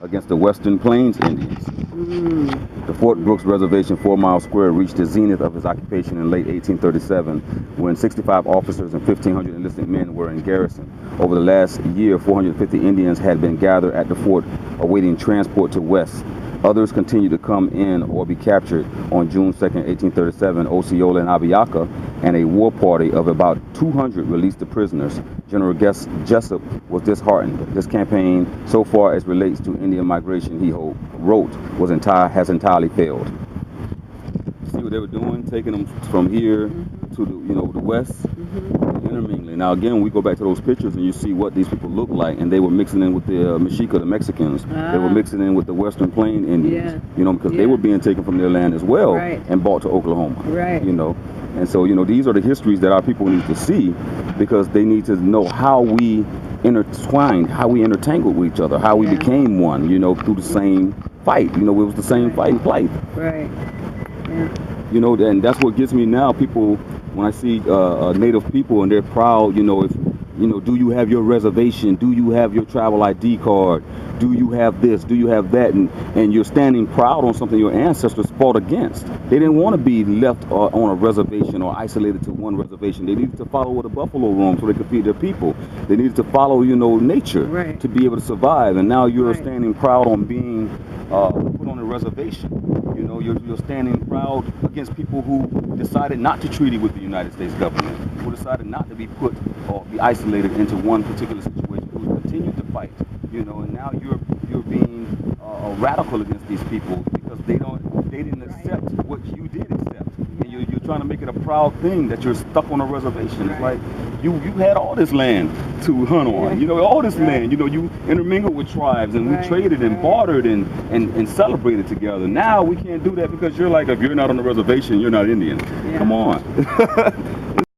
against the Western Plains Indians. The Fort Brooks Reservation, 4 Mile Square, reached the zenith of its occupation in late 1837 when 65 officers and 1,500 enlisted men were in garrison. Over the last year, 450 Indians had been gathered at the fort awaiting transport to West. Others continued to come in or be captured. On June 2nd, 1837, Osceola and Abiaka and a war party of about 200 released the prisoners. General Jessup was disheartened. This campaign, so far as relates to Indian migration, he wrote, has entirely failed. See what they were doing, taking them from here to the west, intermingling. Now again, we go back to those pictures and you see what these people look like, and they were mixing in with the Mexica, the Mexicans. They were mixing in with the Western Plain Indians, because they were being taken from their land as well and brought to Oklahoma. And so these are the histories that our people need to see, because they need to know how we intertwined, how we intertangled with each other, how we became one, through the same fight. It was the same fight and plight. And that's what gets me now. People, when I see Native people and they're proud, do you have your reservation? Do you have your travel ID card? Do you have this? Do you have that? And you're standing proud on something your ancestors fought against. They didn't want to be left on a reservation or isolated to one reservation. They needed to follow the buffalo roam so they could feed their people. They needed to follow, nature to be able to survive. And now you're standing proud on being put on a reservation. You're standing proud against people who decided not to treaty with the United States government, who decided not to be put or be isolated into one particular situation, who continued to fight. And now you're being radical against these people because they didn't accept what you did accept, and you're trying to make it a proud thing that you're stuck on a reservation. It's like you had all this land to hunt on, all this land. You intermingled with tribes, and we traded and bartered and celebrated together. Now we can't do that because you're like, if you're not on the reservation, you're not Indian. Come on.